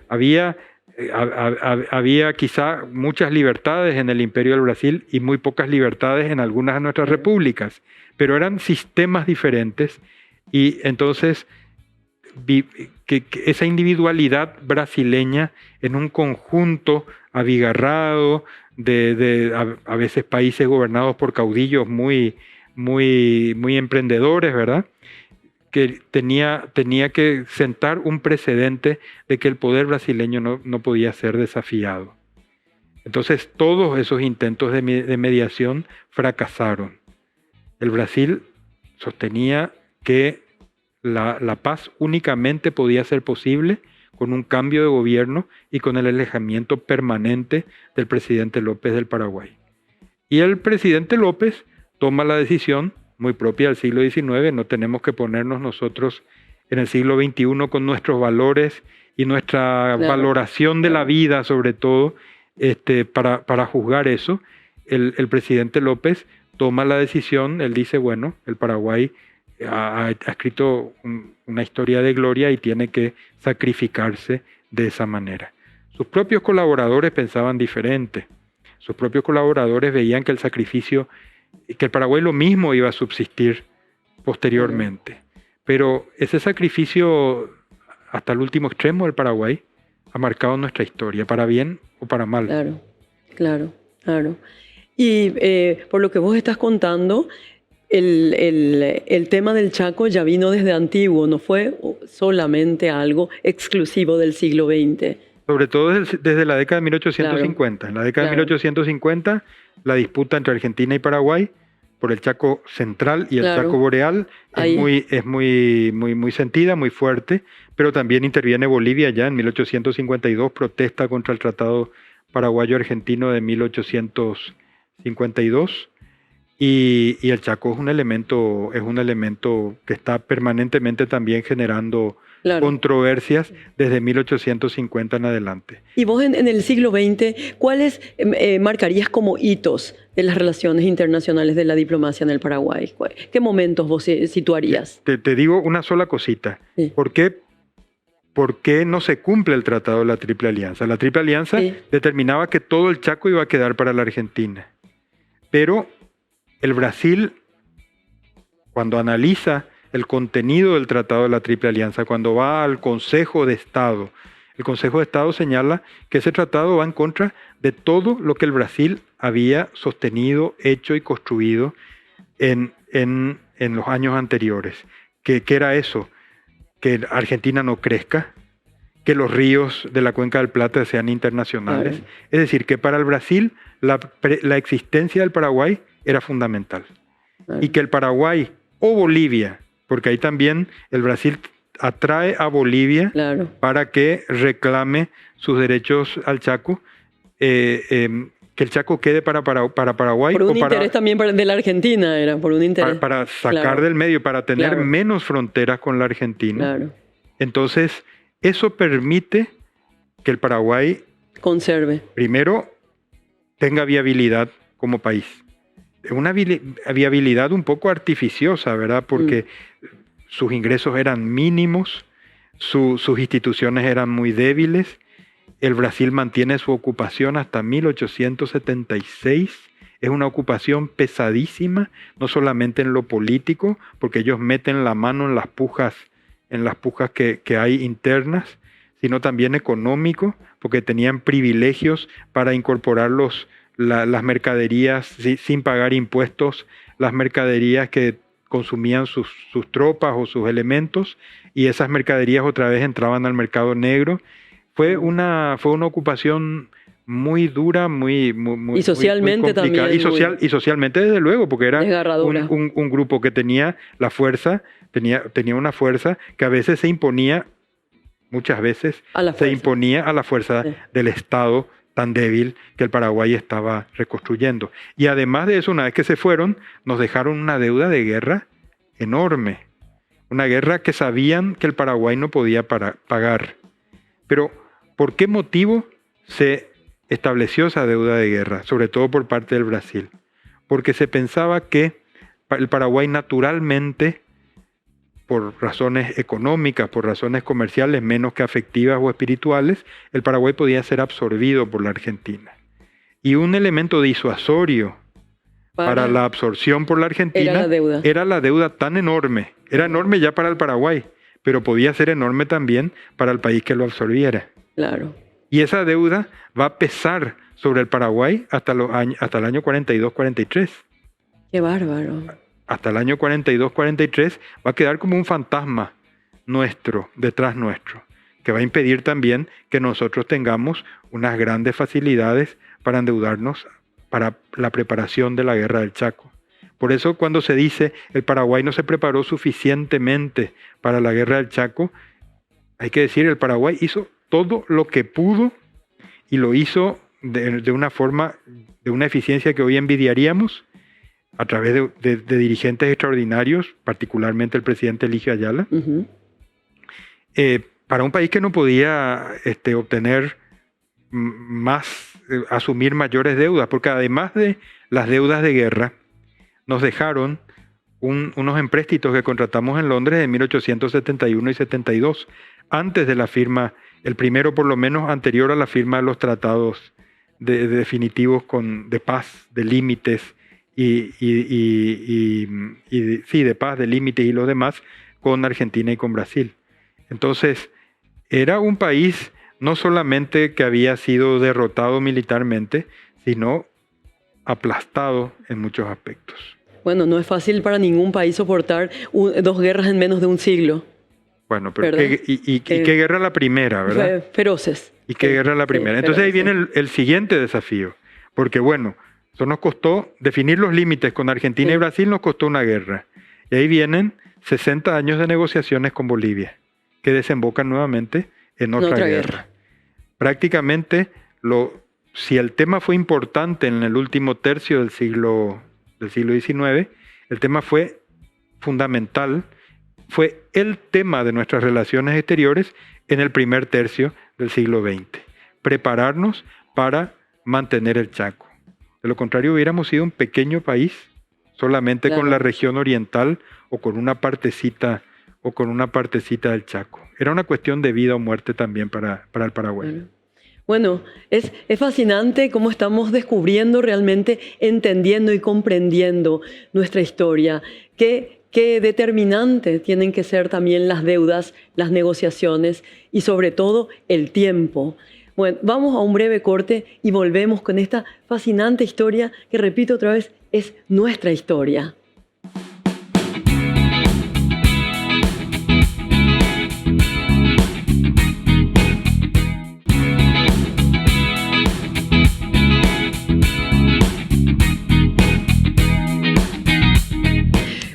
Había quizá muchas libertades en el Imperio del Brasil y muy pocas libertades en algunas de nuestras repúblicas, pero eran sistemas diferentes, y entonces que esa individualidad brasileña en un conjunto abigarrado de a veces países gobernados por caudillos muy emprendedores, ¿verdad?, que tenía que sentar un precedente de que el poder brasileño no podía ser desafiado. Entonces todos esos intentos de mediación fracasaron. El Brasil sostenía que la paz únicamente podía ser posible con un cambio de gobierno y con el alejamiento permanente del presidente López del Paraguay. Y el presidente López toma la decisión, muy propia del siglo XIX, no tenemos que ponernos nosotros en el siglo XXI con nuestros valores y nuestra valoración de la vida, sobre todo, para juzgar eso. El presidente López toma la decisión, él dice: bueno, el Paraguay ha escrito una historia de gloria y tiene que sacrificarse de esa manera. Sus propios colaboradores pensaban diferente. Sus propios colaboradores veían que que el Paraguay lo mismo iba a subsistir posteriormente. Pero ese sacrificio hasta el último extremo del Paraguay ha marcado nuestra historia, para bien o para mal. Claro. Y por lo que vos estás contando, el tema del Chaco ya vino desde antiguo, no fue solamente algo exclusivo del siglo XX. Sobre todo desde la década de 1850. Claro, En la década de claro. 1850, la disputa entre Argentina y Paraguay por el Chaco central y el Claro. Chaco boreal Ahí. es muy sentida, muy fuerte, pero también interviene Bolivia ya en 1852, protesta contra el Tratado Paraguayo-Argentino de 1852. Y el Chaco es un elemento que está permanentemente también generando Claro. controversias desde 1850 en adelante. Y vos en el siglo XX, ¿cuáles marcarías como hitos de las relaciones internacionales de la diplomacia en el Paraguay? ¿Qué momentos vos situarías? Te digo una sola cosita. Sí. ¿Por qué no se cumple el Tratado de la Triple Alianza? La Triple Alianza Sí. determinaba que todo el Chaco iba a quedar para la Argentina. Pero el Brasil, cuando analiza el contenido del Tratado de la Triple Alianza, cuando va al Consejo de Estado, el Consejo de Estado señala que ese tratado va en contra de todo lo que el Brasil había sostenido, hecho y construido en los años anteriores. ¿Qué era eso? Que Argentina no crezca, que los ríos de la Cuenca del Plata sean internacionales. Claro. Es decir, que para el Brasil la existencia del Paraguay era fundamental. Claro. Y que el Paraguay o Bolivia, porque ahí también el Brasil atrae a Bolivia Claro. para que reclame sus derechos al Chaco, que el Chaco quede para Paraguay Por un o interés también de la Argentina, era por un interés. para sacar Claro. del medio, para tener Claro. menos fronteras con la Argentina. Claro. Entonces, eso permite que el Paraguay, Conserve. primero, tenga viabilidad como país. Una viabilidad un poco artificiosa, ¿verdad? Porque sus ingresos eran mínimos, sus instituciones eran muy débiles. El Brasil mantiene su ocupación hasta 1876. Es una ocupación pesadísima, no solamente en lo político, porque ellos meten la mano en las pujas que hay internas, sino también económico, porque tenían privilegios para incorporar las mercaderías sin pagar impuestos, las mercaderías que consumían sus tropas o sus elementos, y esas mercaderías otra vez entraban al mercado negro. Fue una ocupación muy dura, muy Y socialmente muy complicada. también. Y socialmente, desde luego, porque era Desgarradora. un grupo que tenía la fuerza, tenía una fuerza que a veces se imponía, muchas veces A la se fuerza. imponía a la fuerza Sí. del Estado tan débil que el Paraguay estaba reconstruyendo. Y además de eso, una vez que se fueron, nos dejaron una deuda de guerra enorme. Una guerra que sabían que el Paraguay no podía pagar. Pero, ¿por qué motivo se estableció esa deuda de guerra? Sobre todo por parte del Brasil. Porque se pensaba que el Paraguay naturalmente, por razones económicas, por razones comerciales, menos que afectivas o espirituales, el Paraguay podía ser absorbido por la Argentina. Y un elemento disuasorio para la absorción por la Argentina era la deuda tan enorme. Era enorme ya para el Paraguay, pero podía ser enorme también para el país que lo absorbiera. Claro. Y esa deuda va a pesar sobre el Paraguay hasta el año 42-43. Qué bárbaro. Hasta el año 42-43 va a quedar como un fantasma nuestro, detrás nuestro, que va a impedir también que nosotros tengamos unas grandes facilidades para endeudarnos para la preparación de la guerra del Chaco. Por eso cuando se dice el Paraguay no se preparó suficientemente para la guerra del Chaco, hay que decir el Paraguay hizo todo lo que pudo y lo hizo de una forma, de una eficiencia que hoy envidiaríamos, a través de dirigentes extraordinarios, particularmente el presidente Eligio Ayala, para un país que no podía obtener asumir mayores deudas, porque además de las deudas de guerra, nos dejaron unos empréstitos que contratamos en Londres en 1871 y 72, antes de la firma, el primero por lo menos anterior a la firma de los tratados definitivos de paz, de límites, de paz, de límites y los demás, con Argentina y con Brasil. Entonces, era un país no solamente que había sido derrotado militarmente, sino aplastado en muchos aspectos. Bueno, no es fácil para ningún país soportar dos guerras en menos de un siglo. Bueno, pero ¿Verdad? ¿qué guerra la primera, verdad? Feroces. ¿Y qué guerra la primera? Sí, Entonces ahí feroces. viene el siguiente desafío, porque bueno, eso nos costó definir los límites con Argentina Sí. y Brasil, nos costó una guerra. Y ahí vienen 60 años de negociaciones con Bolivia, que desembocan nuevamente en otra guerra. Prácticamente, si el tema fue importante en el último tercio del siglo XIX, el tema fue fundamental, fue el tema de nuestras relaciones exteriores en el primer tercio del siglo XX. Prepararnos para mantener el Chaco. De lo contrario, hubiéramos sido un pequeño país, solamente con la región oriental o con una partecita del Chaco. Era una cuestión de vida o muerte también para el Paraguay. Claro. Bueno, es fascinante cómo estamos descubriendo realmente, entendiendo y comprendiendo nuestra historia. Qué determinantes tienen que ser también las deudas, las negociaciones y sobre todo el tiempo. Bueno, vamos a un breve corte y volvemos con esta fascinante historia que, repito otra vez, es nuestra historia.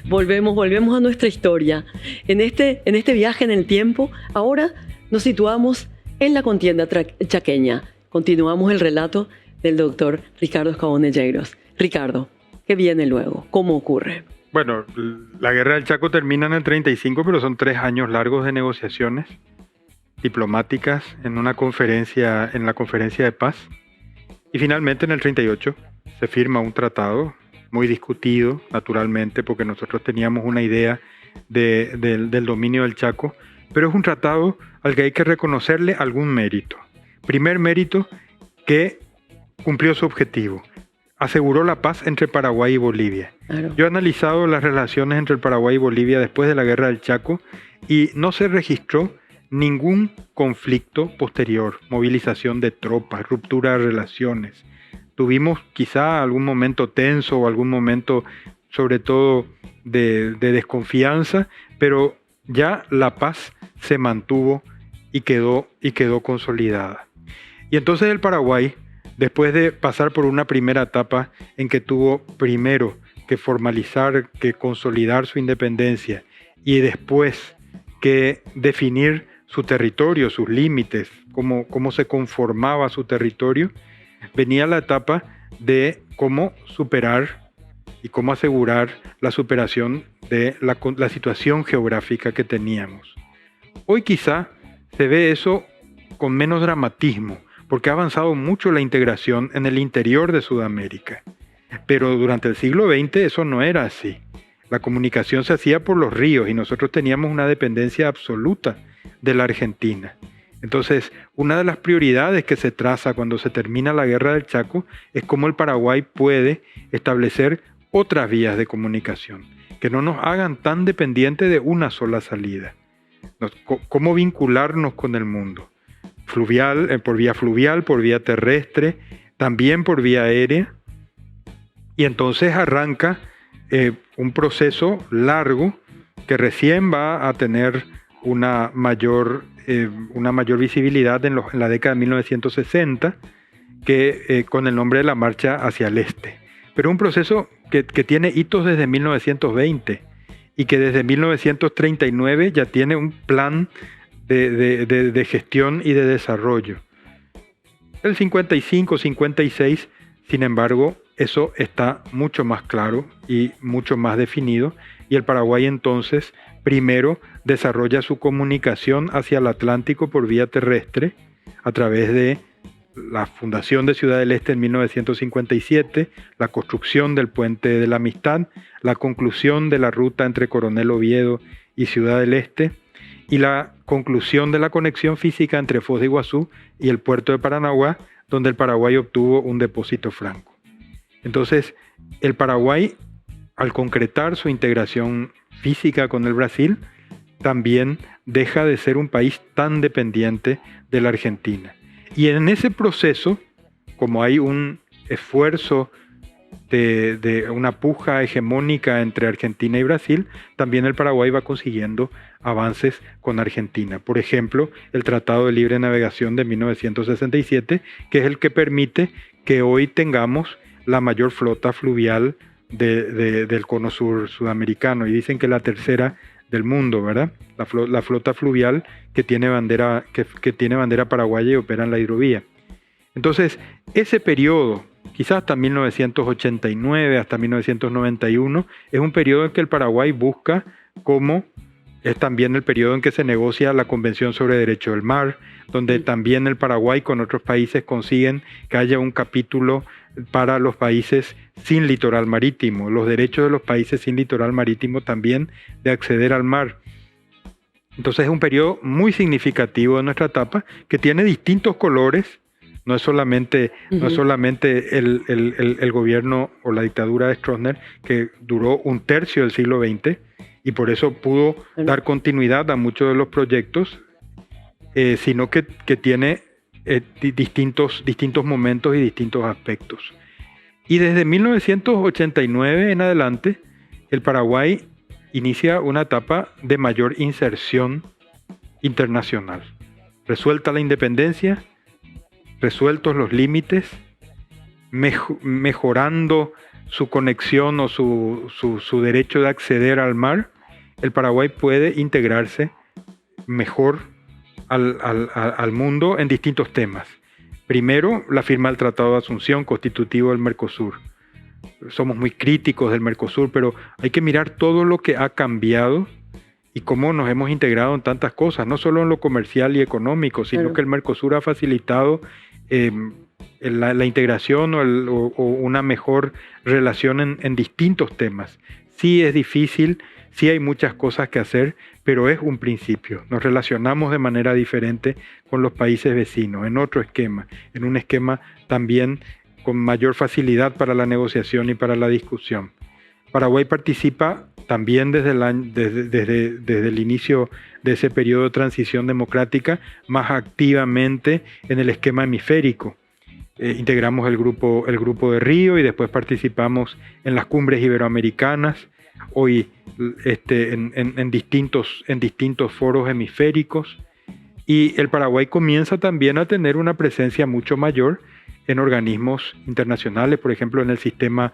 Volvemos a nuestra historia. En este viaje en el tiempo, ahora nos situamos en la contienda chaqueña. Continuamos el relato del doctor Ricardo Escabón Negreiros. Ricardo, ¿qué viene luego? ¿Cómo ocurre? Bueno, la guerra del Chaco termina en el 35, pero son 3 años largos de negociaciones diplomáticas en la conferencia de paz. Y finalmente en el 38 se firma un tratado muy discutido, naturalmente, porque nosotros teníamos una idea del dominio del Chaco, pero es un tratado al que hay que reconocerle algún mérito. Primer mérito, que cumplió su objetivo. Aseguró la paz entre Paraguay y Bolivia. Claro. Yo he analizado las relaciones entre el Paraguay y Bolivia después de la guerra del Chaco y no se registró ningún conflicto posterior, movilización de tropas, ruptura de relaciones. Tuvimos quizá algún momento tenso o algún momento sobre todo de desconfianza, pero ya la paz se mantuvo y quedó consolidada. Y entonces el Paraguay, después de pasar por una primera etapa en que tuvo primero que formalizar, que consolidar su independencia y después que definir su territorio, sus límites, cómo se conformaba su territorio, venía la etapa de cómo superar y cómo asegurar la superación de la situación geográfica que teníamos. Hoy quizá se ve eso con menos dramatismo, porque ha avanzado mucho la integración en el interior de Sudamérica. Pero durante el siglo XX eso no era así. La comunicación se hacía por los ríos y nosotros teníamos una dependencia absoluta de la Argentina. Entonces, una de las prioridades que se traza cuando se termina la guerra del Chaco es cómo el Paraguay puede establecer otras vías de comunicación, que no nos hagan tan dependientes de una sola salida. Cómo vincularnos con el mundo. Por vía fluvial, por vía terrestre, también por vía aérea. Y entonces arranca un proceso largo que recién va a tener una mayor visibilidad en la década de 1960, con el nombre de la Marcha hacia el Este. Pero un proceso que tiene hitos desde 1920 y que desde 1939 ya tiene un plan de gestión y de desarrollo. El 55, 56, sin embargo, eso está mucho más claro y mucho más definido, y el Paraguay entonces primero desarrolla su comunicación hacia el Atlántico por vía terrestre a través de la fundación de Ciudad del Este en 1957, la construcción del Puente de la Amistad, la conclusión de la ruta entre Coronel Oviedo y Ciudad del Este y la conclusión de la conexión física entre Foz de Iguazú y el puerto de Paranaguá, donde el Paraguay obtuvo un depósito franco. Entonces, el Paraguay, al concretar su integración física con el Brasil, también deja de ser un país tan dependiente de la Argentina. Y en ese proceso, como hay un esfuerzo de una puja hegemónica entre Argentina y Brasil, también el Paraguay va consiguiendo avances con Argentina. Por ejemplo, el Tratado de Libre Navegación de 1967, que es el que permite que hoy tengamos la mayor flota fluvial del cono sur sudamericano, y dicen que la tercera del mundo, ¿verdad? La flota fluvial que tiene bandera paraguaya y opera en la hidrovía. Entonces, ese periodo, quizás hasta 1989, hasta 1991, es un periodo en que el Paraguay busca cómo. Es también el periodo en que se negocia la Convención sobre Derecho del Mar, donde también el Paraguay con otros países consiguen que haya un capítulo para los países sin litoral marítimo, los derechos de los países sin litoral marítimo también de acceder al mar. Entonces es un periodo muy significativo de nuestra etapa que tiene distintos colores. No es solamente el gobierno o la dictadura de Stroessner, que duró un tercio del siglo XX, y por eso pudo dar continuidad a muchos de los proyectos, sino que tiene distintos momentos y distintos aspectos. Y desde 1989 en adelante, el Paraguay inicia una etapa de mayor inserción internacional. Resuelta la independencia, resueltos los límites, mejorando su conexión o su derecho de acceder al mar, el Paraguay puede integrarse mejor al mundo en distintos temas. Primero, la firma del Tratado de Asunción constitutivo del Mercosur. Somos muy críticos del Mercosur, pero hay que mirar todo lo que ha cambiado y cómo nos hemos integrado en tantas cosas, no solo en lo comercial y económico, sino que el Mercosur ha facilitado la integración o una mejor relación en distintos temas. Sí es difícil, sí hay muchas cosas que hacer, pero es un principio. Nos relacionamos de manera diferente con los países vecinos, en otro esquema, en un esquema también con mayor facilidad para la negociación y para la discusión. Paraguay participa también desde el inicio de ese periodo de transición democrática más activamente en el esquema hemisférico. Integramos el grupo de Río y después participamos en las cumbres iberoamericanas, hoy en distintos foros hemisféricos, y el Paraguay comienza también a tener una presencia mucho mayor en organismos internacionales, por ejemplo en el sistema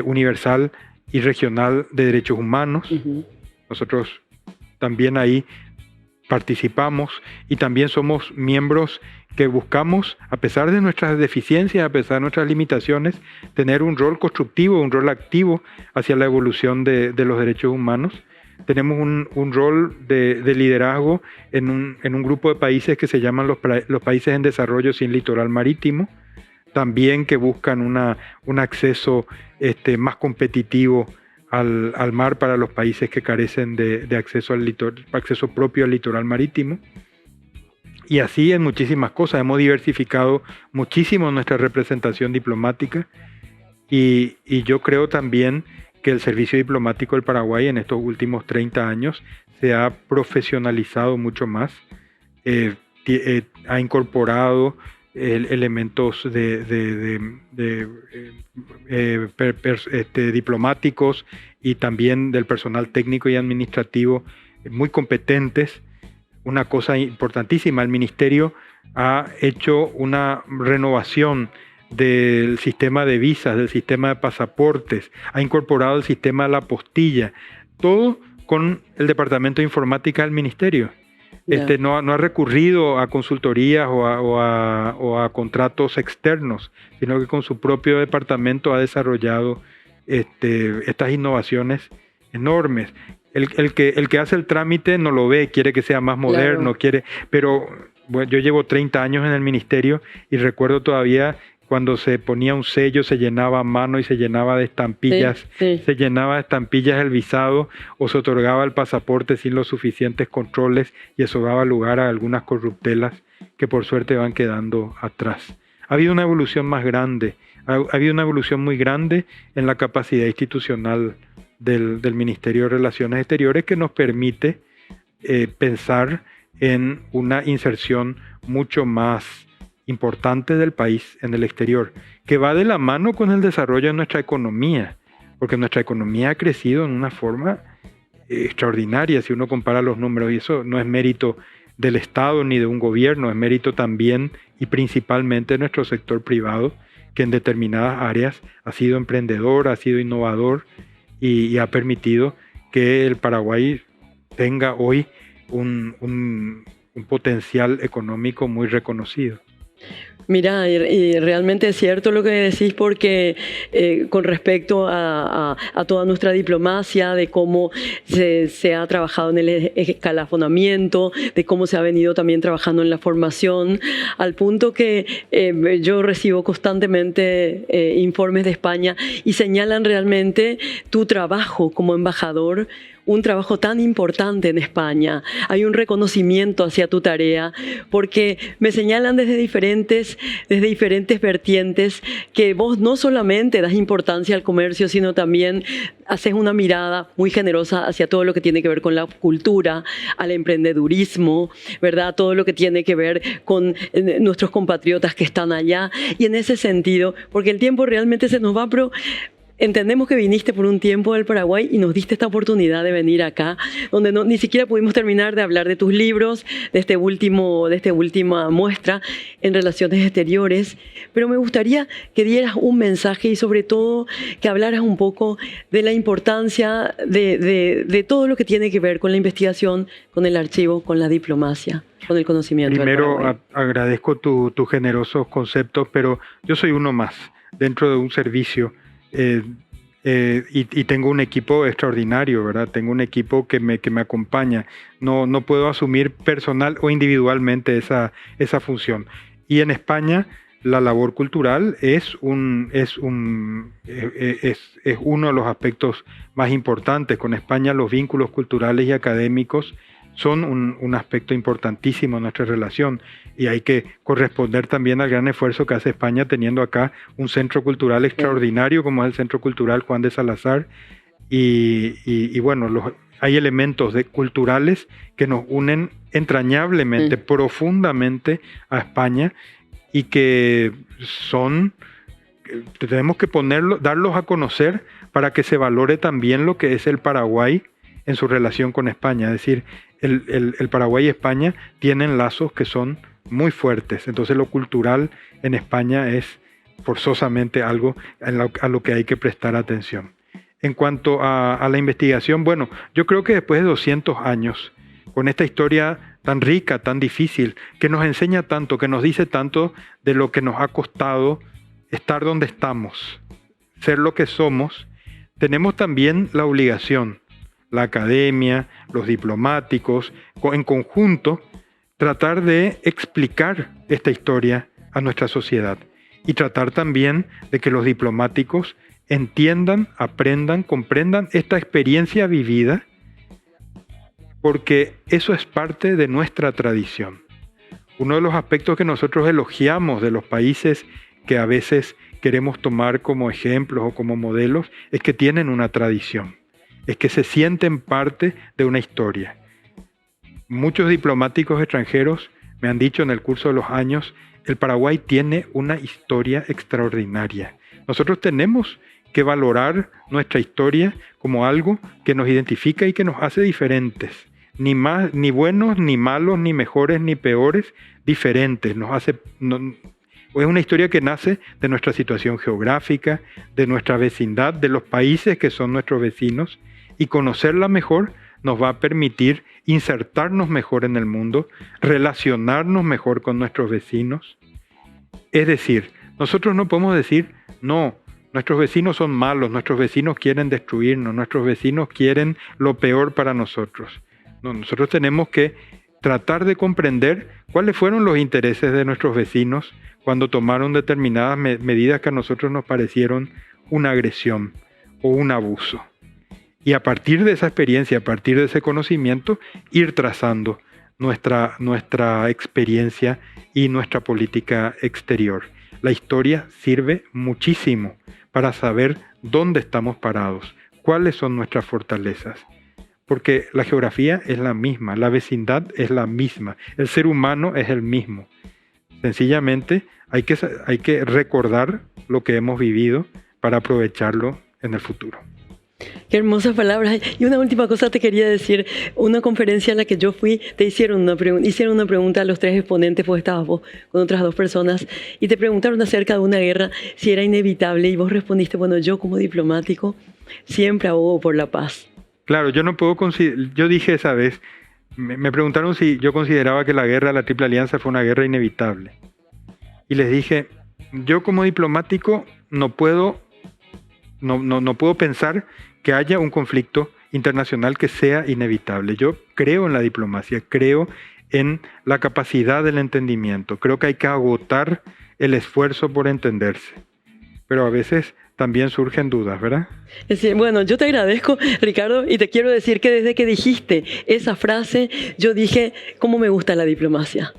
universal y regional de derechos humanos. Nosotros también ahí participamos y también somos miembros que buscamos, a pesar de nuestras deficiencias, a pesar de nuestras limitaciones, tener un rol constructivo, un rol activo hacia la evolución de los derechos humanos. Tenemos un rol de liderazgo en un grupo de países que se llaman los países en desarrollo sin litoral marítimo, también que buscan un acceso más competitivo al mar para los países que carecen de acceso propio al litoral marítimo. Y así en muchísimas cosas. Hemos diversificado muchísimo nuestra representación diplomática y yo creo también que el servicio diplomático del Paraguay en estos últimos 30 años se ha profesionalizado mucho más, ha incorporado elementos diplomáticos y también del personal técnico y administrativo muy competentes. Una cosa importantísima, el Ministerio ha hecho una renovación del sistema de visas, del sistema de pasaportes, ha incorporado el sistema de la apostilla, todo con el Departamento de Informática del Ministerio. No ha recurrido a consultorías o a contratos externos, sino que con su propio departamento ha desarrollado estas innovaciones enormes. El que hace el trámite no lo ve, quiere que sea más moderno, pero bueno, yo llevo 30 años en el ministerio y recuerdo todavía cuando se ponía un sello, se llenaba a mano y se llenaba de estampillas, se llenaba de estampillas el visado o se otorgaba el pasaporte sin los suficientes controles, y eso daba lugar a algunas corruptelas que por suerte van quedando atrás. Ha habido una evolución más grande, ha habido una evolución muy grande en la capacidad institucional del Ministerio de Relaciones Exteriores, que nos permite pensar en una inserción mucho más importantes del país en el exterior, que va de la mano con el desarrollo de nuestra economía, porque nuestra economía ha crecido en una forma extraordinaria si uno compara los números, y eso no es mérito del Estado ni de un gobierno, es mérito también y principalmente de nuestro sector privado, que en determinadas áreas ha sido emprendedor, ha sido innovador y ha permitido que el Paraguay tenga hoy un potencial económico muy reconocido. Mira, y realmente es cierto lo que decís porque con respecto a toda nuestra diplomacia, de cómo se ha trabajado en el escalafonamiento, de cómo se ha venido también trabajando en la formación, al punto que yo recibo constantemente informes de España y señalan realmente tu trabajo como embajador, un trabajo tan importante en España. Hay un reconocimiento hacia tu tarea porque me señalan desde diferentes vertientes que vos no solamente das importancia al comercio, sino también haces una mirada muy generosa hacia todo lo que tiene que ver con la cultura, al emprendedurismo, ¿verdad? Todo lo que tiene que ver con nuestros compatriotas que están allá. Y en ese sentido, porque el tiempo realmente se nos va, pero entendemos que viniste por un tiempo del Paraguay y nos diste esta oportunidad de venir acá, donde ni siquiera pudimos terminar de hablar de tus libros, de esta última muestra en relaciones exteriores, pero me gustaría que dieras un mensaje y sobre todo que hablaras un poco de la importancia de todo lo que tiene que ver con la investigación, con el archivo, con la diplomacia, con el conocimiento. Primero, agradezco tus generosos conceptos, pero yo soy uno más dentro de un servicio. Y tengo un equipo extraordinario, ¿verdad? Tengo un equipo que me acompaña. No puedo asumir personal o individualmente esa función. Y en España la labor cultural es uno de los aspectos más importantes. Con España los vínculos culturales y académicos son un aspecto importantísimo en nuestra relación, y hay que corresponder también al gran esfuerzo que hace España teniendo acá un centro cultural extraordinario como es el Centro Cultural Juan de Salazar, y bueno, hay elementos culturales que nos unen entrañablemente, profundamente a España, y que tenemos que darlos a conocer para que se valore también lo que es el Paraguay en su relación con España. Es decir, el Paraguay y España tienen lazos que son muy fuertes, entonces lo cultural en España es forzosamente algo a lo que hay que prestar atención. En cuanto a la investigación, bueno, yo creo que después de 200 años, con esta historia tan rica, tan difícil, que nos enseña tanto, que nos dice tanto de lo que nos ha costado estar donde estamos, ser lo que somos, tenemos también la obligación, la academia, los diplomáticos, en conjunto, tratar de explicar esta historia a nuestra sociedad y tratar también de que los diplomáticos entiendan, aprendan, comprendan esta experiencia vivida, porque eso es parte de nuestra tradición. Uno de los aspectos que nosotros elogiamos de los países que a veces queremos tomar como ejemplos o como modelos es que tienen una tradición, es que se sienten parte de una historia. Muchos diplomáticos extranjeros me han dicho en el curso de los años, el Paraguay tiene una historia extraordinaria. Nosotros tenemos que valorar nuestra historia como algo que nos identifica y que nos hace diferentes. Ni buenos, ni malos, ni mejores, ni peores, diferentes. Es una historia que nace de nuestra situación geográfica, de nuestra vecindad, de los países que son nuestros vecinos, y conocerla mejor nos va a permitir insertarnos mejor en el mundo, relacionarnos mejor con nuestros vecinos. Es decir, nosotros no podemos decir, no, nuestros vecinos son malos, nuestros vecinos quieren destruirnos, nuestros vecinos quieren lo peor para nosotros. No, nosotros tenemos que tratar de comprender cuáles fueron los intereses de nuestros vecinos cuando tomaron determinadas medidas que a nosotros nos parecieron una agresión o un abuso. Y a partir de esa experiencia, a partir de ese conocimiento, ir trazando nuestra experiencia y nuestra política exterior. La historia sirve muchísimo para saber dónde estamos parados, cuáles son nuestras fortalezas. Porque la geografía es la misma, la vecindad es la misma, el ser humano es el mismo. Sencillamente hay que recordar lo que hemos vivido para aprovecharlo en el futuro. Qué hermosas palabras. Y una última cosa te quería decir. Una conferencia a la que yo fui, te hicieron una pregunta a los 3 exponentes, pues estabas vos con otras 2 personas, y te preguntaron acerca de una guerra, si era inevitable, y vos respondiste, bueno, yo como diplomático siempre abogo por la paz. Claro, yo dije esa vez, me preguntaron si yo consideraba que la guerra de la Triple Alianza fue una guerra inevitable. Y les dije, yo como diplomático no puedo pensar que haya un conflicto internacional que sea inevitable. Yo creo en la diplomacia, creo en la capacidad del entendimiento. Creo que hay que agotar el esfuerzo por entenderse. Pero a veces también surgen dudas, ¿verdad? Bueno, yo te agradezco, Ricardo, y te quiero decir que desde que dijiste esa frase, yo dije, ¿cómo me gusta la diplomacia?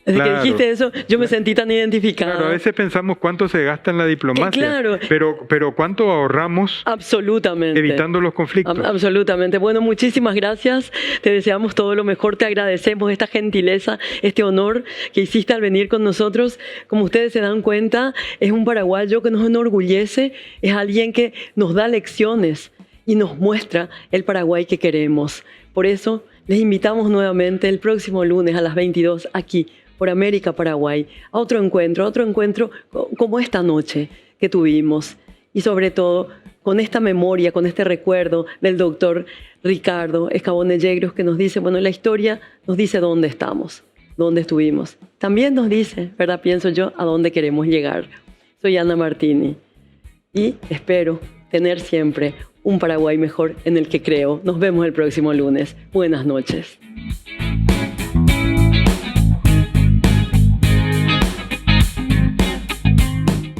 Desde que dijiste eso, yo me sentí tan identificada. Claro, a veces pensamos cuánto se gasta en la diplomacia, claro, pero cuánto ahorramos evitando los conflictos. Absolutamente. Bueno, muchísimas gracias. Te deseamos todo lo mejor. Te agradecemos esta gentileza, este honor que hiciste al venir con nosotros. Como ustedes se dan cuenta, es un paraguayo que nos enorgullece, es alguien que nos da lecciones y nos muestra el Paraguay que queremos. Por eso, les invitamos nuevamente el próximo lunes a las 22 aquí, por América Paraguay, a otro encuentro como esta noche que tuvimos. Y sobre todo, con esta memoria, con este recuerdo del doctor Ricardo Escabón Negreiros, que nos dice, bueno, la historia nos dice dónde estamos, dónde estuvimos. También nos dice, ¿verdad? Pienso yo, a dónde queremos llegar. Soy Ana Martini y espero tener siempre un Paraguay mejor en el que creo. Nos vemos el próximo lunes. Buenas noches.